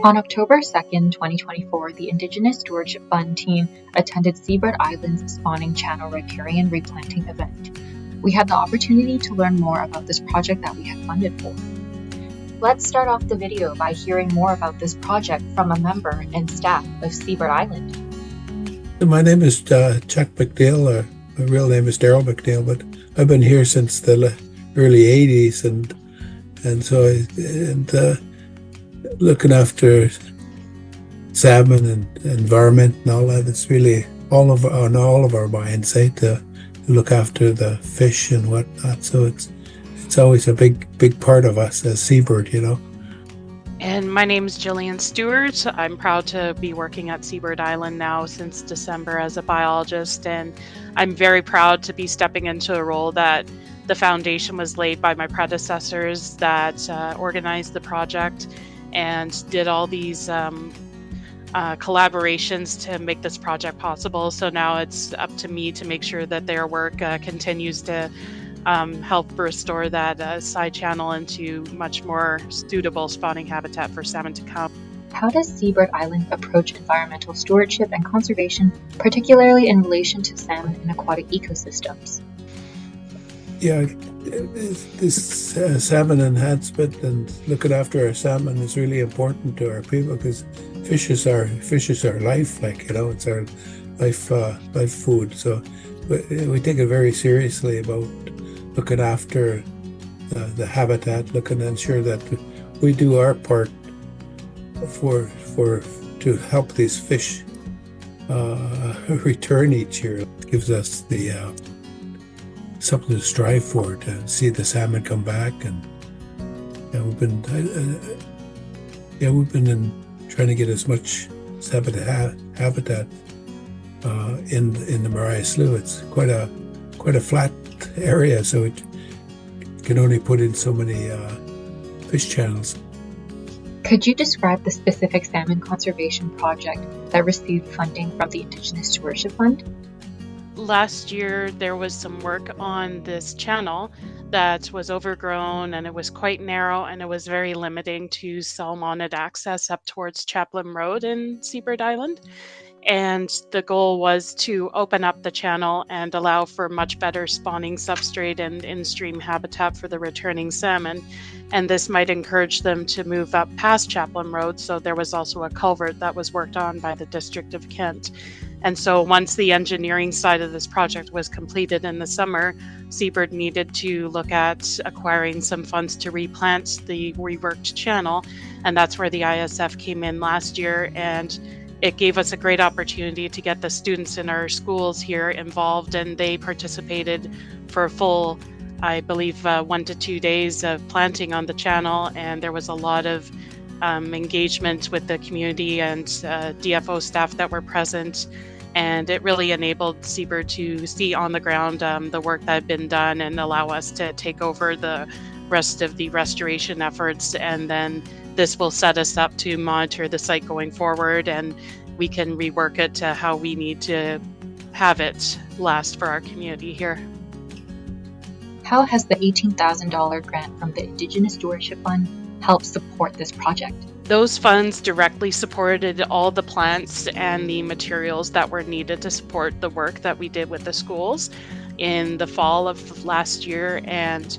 On October 2nd, 2024, the Indigenous Stewardship Fund team attended Seabird Island's spawning channel riparian replanting event. We had the opportunity to learn more about this project that we had funded for. Let's start off the video by hearing more about this project from a member and staff of Seabird Island. My name is Chuck McNeil. My real name is Daryl McNeil, but I've been here since the early 80s, and so looking after salmon and environment and all that. It's really on all of our minds, to look after the fish and whatnot. So it's always a big part of us as Seabird, And my name is Jillian Stewart. I'm proud to be working at Seabird Island now since December as a biologist, and I'm very proud to be stepping into a role that the foundation was laid by my predecessors that organized the project and did all these collaborations to make this project possible. So now it's up to me to make sure that their work continues to help restore that side channel into much more suitable spawning habitat for salmon to come. How does Seabird Island approach environmental stewardship and conservation, particularly in relation to salmon and aquatic ecosystems? Yeah, this salmon enhancement and looking after our salmon is really important to our people, because fish is our life. It's our life food. So we take it very seriously about looking after the habitat, looking to ensure that we do our part to help these fish return each year. It gives us the something to strive for, to see the salmon come back, and we've been trying to get as much habitat in the Mariah Slough. It's quite a flat area, so it can only put in so many fish channels. Could you describe the specific salmon conservation project that received funding from the Indigenous Stewardship Fund? Last year, there was some work on this channel that was overgrown, and it was quite narrow, and it was very limiting to salmonid access up towards Chaplin Road in Seabird Island. And the goal was to open up the channel and allow for much better spawning substrate and in-stream habitat for the returning salmon. And this might encourage them to move up past Chaplin Road. So there was also a culvert that was worked on by the District of Kent. And so once the engineering side of this project was completed in the summer, Seabird needed to look at acquiring some funds to replant the reworked channel. And that's where the ISF came in last year. And it gave us a great opportunity to get the students in our schools here involved, and they participated for a full, I believe, 1 to 2 days of planting on the channel. And there was a lot of engagement with the community and DFO staff that were present. And it really enabled Seabird to see on the ground the work that had been done and allow us to take over the rest of the restoration efforts. And then this will set us up to monitor the site going forward, and we can rework it to how we need to have it last for our community here. How has the $18,000 grant from the Indigenous Stewardship Fund helped support this project? Those funds directly supported all the plants and the materials that were needed to support the work that we did with the schools in the fall of last year. And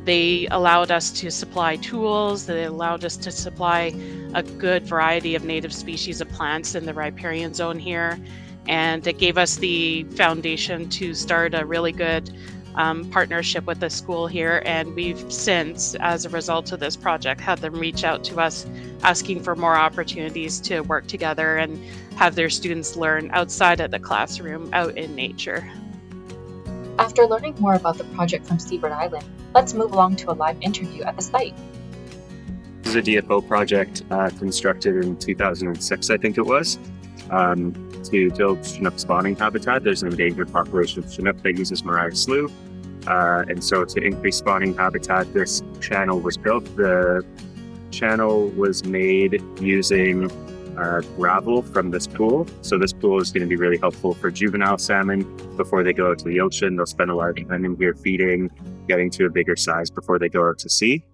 they allowed us to supply tools. They allowed us to supply a good variety of native species of plants in the riparian zone here. And it gave us the foundation to start a really good partnership with the school here. And we've since, as a result of this project, had them reach out to us asking for more opportunities to work together and have their students learn outside of the classroom, out in nature. After learning more about the project from Seabird Island, let's move along to a live interview at the site. This is a DFO project constructed in 2006, I think it was, to build Chinook spawning habitat. There's an endangered population of Chinook that uses Mariah Slough. And so to increase spawning habitat, this channel was built. The channel was made using gravel from this pool. So this pool is going to be really helpful for juvenile salmon before they go out to the ocean. They'll spend a lot of time in here feeding, getting to a bigger size before they go out to sea.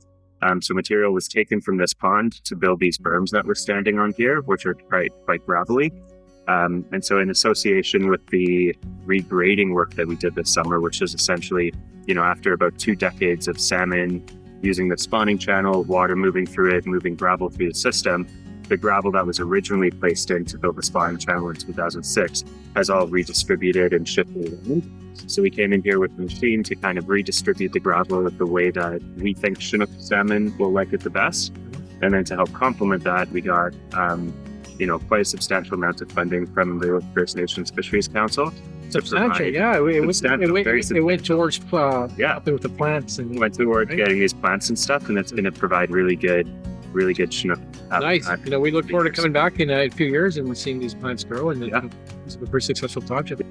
So material was taken from this pond to build these berms that we're standing on here, which are quite gravelly. And so in association with the regrading work that we did this summer, which is essentially, after about 2 decades of salmon using the spawning channel, water moving through it, moving gravel through the system, the gravel that was originally placed in to build the spawning channel in 2006 has all redistributed and shifted around. So we came in here with a machine to kind of redistribute the gravel the way that we think Chinook salmon will like it the best. And then to help complement that, we got quite a substantial amount of funding from the First Nations Fisheries Council. Substantial, yeah. It went towards helping with the plants and went toward getting these plants and stuff, and it's going to provide really good Chinook habitat. Nice. We look forward to coming back in a few years and we're seeing these plants grow, and it's a pretty successful project.